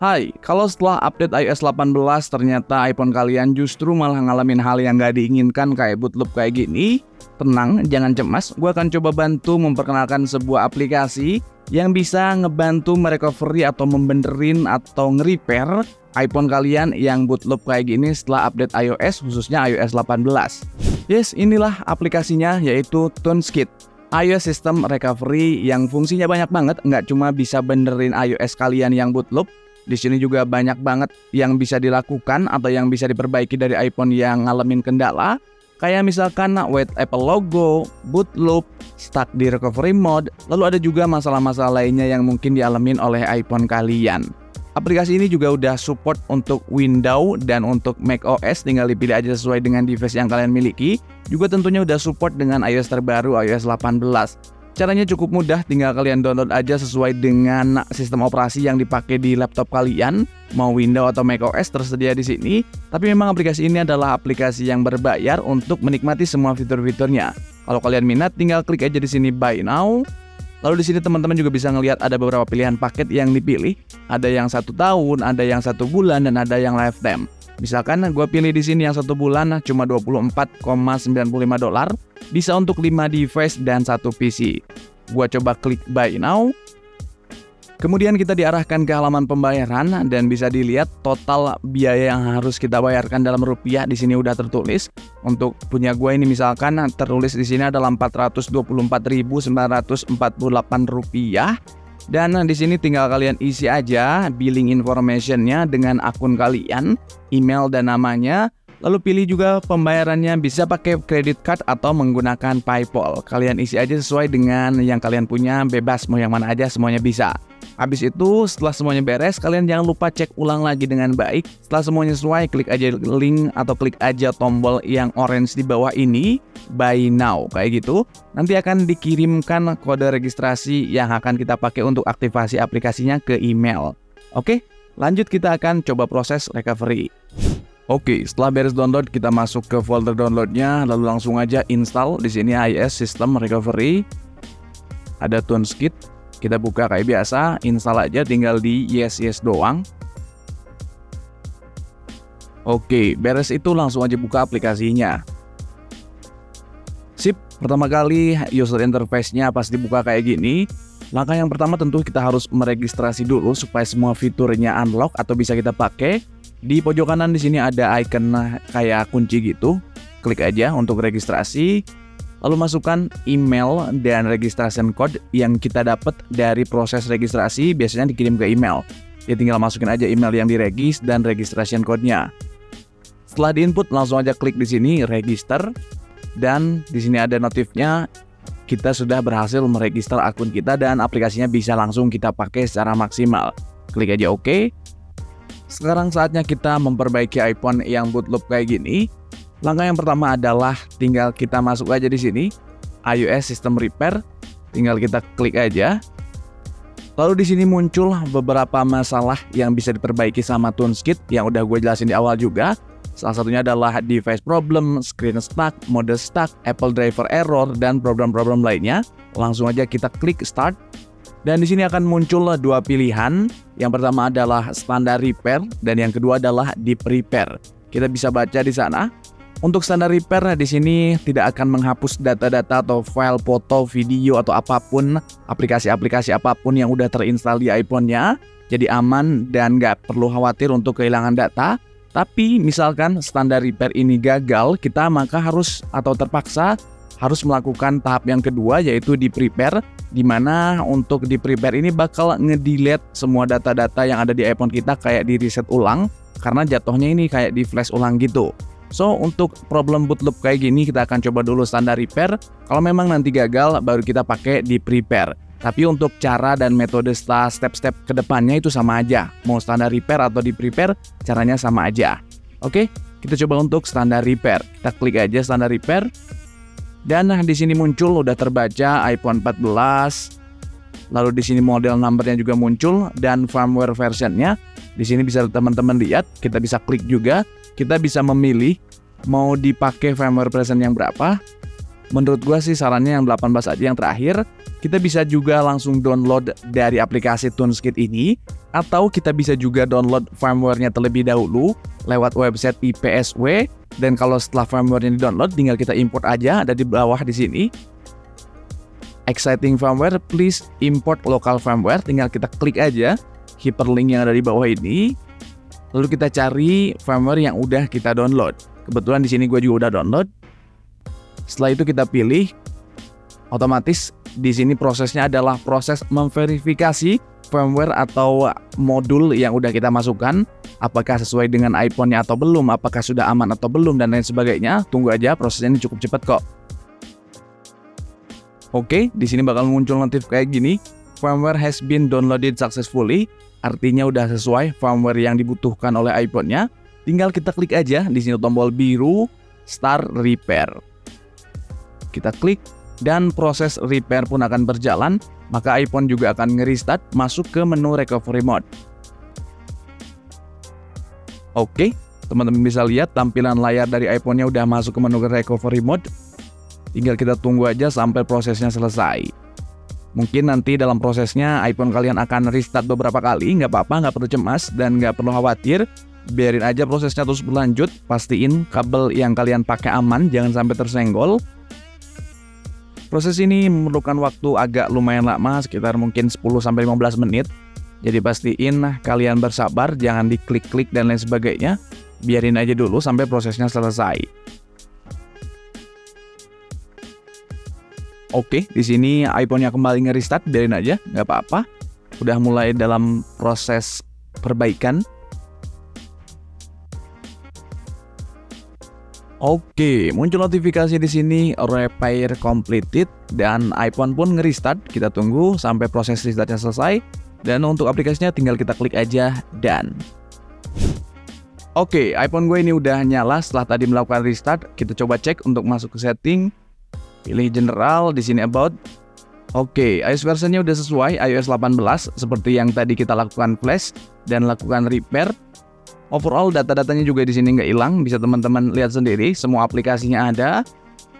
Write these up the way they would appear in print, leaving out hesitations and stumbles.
Hai, kalau setelah update iOS 18 ternyata iPhone kalian justru malah ngalamin hal yang gak diinginkan kayak boot loop kayak gini, tenang, jangan cemas, gue akan coba bantu memperkenalkan sebuah aplikasi yang bisa ngebantu merecovery atau membenerin atau nge-repair iPhone kalian yang boot loop kayak gini setelah update iOS, khususnya iOS 18. Yes, inilah aplikasinya, yaitu TuneSkit. iOS System Recovery yang fungsinya banyak banget, nggak cuma bisa benerin iOS kalian yang boot loop. Di sini juga banyak banget yang bisa dilakukan atau yang bisa diperbaiki dari iPhone yang ngalamin kendala. Kayak misalkan wait Apple logo, boot loop, stuck di recovery mode, lalu ada juga masalah-masalah lainnya yang mungkin dialamin oleh iPhone kalian. Aplikasi ini juga udah support untuk Windows dan untuk macOS, tinggal dipilih aja sesuai dengan device yang kalian miliki. Juga tentunya udah support dengan iOS terbaru, iOS 18. Caranya cukup mudah, tinggal kalian download aja sesuai dengan sistem operasi yang dipakai di laptop kalian, mau Windows atau macOS tersedia di sini. Tapi memang aplikasi ini adalah aplikasi yang berbayar untuk menikmati semua fitur-fiturnya. Kalau kalian minat, tinggal klik aja di sini Buy Now. Lalu di sini teman-teman juga bisa ngelihat ada beberapa pilihan paket yang dipilih. Ada yang 1 tahun, ada yang 1 bulan, dan ada yang lifetime. Misalkan gue pilih di sini yang 1 bulan cuma $24,95, bisa untuk 5 device dan 1 PC. Gua coba klik Buy Now. Kemudian kita diarahkan ke halaman pembayaran dan bisa dilihat total biaya yang harus kita bayarkan dalam rupiah di sini udah tertulis. Untuk punya gue ini misalkan tertulis di sini adalah Rp424.948 rupiah. Dan di sini tinggal kalian isi aja billing informationnya dengan akun kalian, email dan namanya. Lalu pilih juga pembayarannya, bisa pakai credit card atau menggunakan PayPal. Kalian isi aja sesuai dengan yang kalian punya, bebas mau yang mana aja, semuanya bisa. Habis itu setelah semuanya beres, kalian jangan lupa cek ulang lagi dengan baik. Setelah semuanya sesuai, klik aja link atau klik aja tombol yang orange di bawah ini, Buy Now, kayak gitu. Nanti akan dikirimkan kode registrasi yang akan kita pakai untuk aktivasi aplikasinya ke email. Oke, lanjut kita akan coba proses recovery. Oke, setelah beres download, kita masuk ke folder downloadnya, lalu langsung aja install. Di sini iOS System Recovery, ada TuneSkit. Kita buka kayak biasa, install aja, tinggal di yes doang. Oke, beres itu langsung aja buka aplikasinya. Sip, pertama kali user interface-nya pas dibuka kayak gini. Langkah yang pertama tentu kita harus meregistrasi dulu supaya semua fiturnya unlock atau bisa kita pakai. Di pojok kanan di sini ada icon kayak kunci gitu. Klik aja untuk registrasi. Lalu masukkan email dan registration code yang kita dapat dari proses registrasi, biasanya dikirim ke email. Ya tinggal masukin aja email yang diregis dan registration code-nya. Setelah diinput langsung aja klik di sini register, dan di sini ada notifnya. Kita sudah berhasil meregister akun kita dan aplikasinya bisa langsung kita pakai secara maksimal. Klik aja OK. Sekarang saatnya kita memperbaiki iPhone yang boot loop kayak gini. Langkah yang pertama adalah tinggal kita masuk aja di sini iOS System Repair. Tinggal kita klik aja. Lalu di sini muncul beberapa masalah yang bisa diperbaiki sama TuneSkit yang udah gue jelasin di awal juga. Salah satunya adalah device problem, screen stuck, mode stuck, Apple driver error, dan problem-problem lainnya. Langsung aja kita klik start. Dan di sini akan muncul 2 pilihan. Yang pertama adalah standar repair dan yang kedua adalah deep repair. Kita bisa baca di sana. Untuk standar repair di sini tidak akan menghapus data-data atau file foto, video atau apapun, aplikasi-aplikasi apapun yang udah terinstal di iPhone-nya. Jadi aman dan nggak perlu khawatir untuk kehilangan data. Tapi misalkan standar repair ini gagal, kita maka harus atau terpaksa harus melakukan tahap yang kedua, yaitu di prepare, di mana untuk di prepare ini bakal nge-delete semua data-data yang ada di iPhone kita, kayak di reset ulang, karena jatuhnya ini kayak di flash ulang gitu. So untuk problem boot loop kayak gini kita akan coba dulu standar repair. Kalau memang nanti gagal baru kita pakai di prepare. Tapi untuk cara dan metode setelah step-step kedepannya itu sama aja. Mau standar repair atau di prepare, caranya sama aja. Oke, kita coba untuk standar repair. Kita klik aja standar repair. Dan di sini muncul udah terbaca iPhone 14. Lalu di sini model numbernya juga muncul dan firmware versionnya. Di sini bisa teman-teman lihat, kita bisa klik juga. Kita bisa memilih mau dipakai firmware version yang berapa. Menurut gua sih sarannya yang 18 aja yang terakhir. Kita bisa juga langsung download dari aplikasi ToonSkit ini, atau kita bisa juga download firmware-nya terlebih dahulu lewat website IPSW. Dan kalau setelah firmware-nya di-download, tinggal kita import aja, ada di bawah di sini. Exciting firmware, please import local firmware. Tinggal kita klik aja hyperlink yang ada di bawah ini. Lalu kita cari firmware yang udah kita download. Kebetulan di sini gue juga udah download. Setelah itu kita pilih, otomatis di sini prosesnya adalah proses memverifikasi firmware atau modul yang udah kita masukkan, apakah sesuai dengan iPhone-nya atau belum, apakah sudah aman atau belum, dan lain sebagainya. Tunggu aja, prosesnya ini cukup cepat kok. Oke, di sini bakal muncul notif kayak gini, firmware has been downloaded successfully, artinya udah sesuai firmware yang dibutuhkan oleh iPhone-nya. Tinggal kita klik aja di sini tombol biru Start Repair. Kita klik dan proses repair pun akan berjalan, maka iPhone juga akan nge-restart masuk ke menu recovery mode. Oke, teman-teman bisa lihat tampilan layar dari iPhone-nya udah masuk ke menu recovery mode. Tinggal kita tunggu aja sampai prosesnya selesai. Mungkin nanti dalam prosesnya iPhone kalian akan restart beberapa kali, nggak apa-apa, nggak perlu cemas dan nggak perlu khawatir. Biarin aja prosesnya terus berlanjut, pastiin kabel yang kalian pakai aman, jangan sampai tersenggol. Proses ini memerlukan waktu agak lumayan lama, sekitar mungkin 10-15 menit. Jadi pastiin kalian bersabar, jangan diklik-klik dan lain sebagainya. Biarin aja dulu sampai prosesnya selesai. Oke, di sini iPhone-nya kembali nge-restart, biarin aja, nggak apa-apa. Udah mulai dalam proses perbaikan. Oke, muncul notifikasi di sini repair completed dan iPhone pun nge-restart. Kita tunggu sampai proses restartnya selesai. Dan untuk aplikasinya tinggal kita klik aja dan. Oke, iPhone gue ini udah nyala setelah tadi melakukan restart. Kita coba cek untuk masuk ke setting. Pilih general, di sini about. Oke, iOS versionnya udah sesuai iOS 18 seperti yang tadi kita lakukan flash dan lakukan repair. Overall data-datanya juga di sini nggak hilang, bisa teman-teman lihat sendiri, semua aplikasinya ada.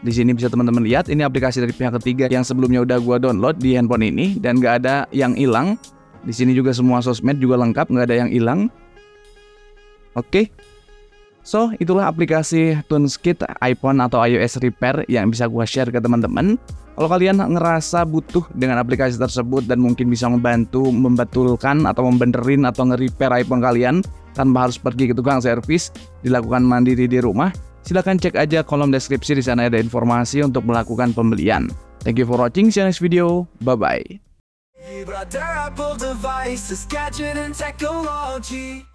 Di sini bisa teman-teman lihat, ini aplikasi dari pihak ketiga yang sebelumnya udah gua download di handphone ini dan nggak ada yang hilang. Di sini juga semua sosmed juga lengkap, nggak ada yang hilang. Oke. So, itulah aplikasi ToonSkit iPhone atau iOS Repair yang bisa gua share ke teman-teman. Kalau kalian ngerasa butuh dengan aplikasi tersebut dan mungkin bisa membantu membetulkan atau membenerin atau nge-repair iPhone kalian tanpa harus pergi ke tukang servis, dilakukan mandiri di rumah, silahkan cek aja kolom deskripsi, di sana ada informasi untuk melakukan pembelian. Thank you for watching, see you next video, bye-bye. Apple devices, gadget and technology.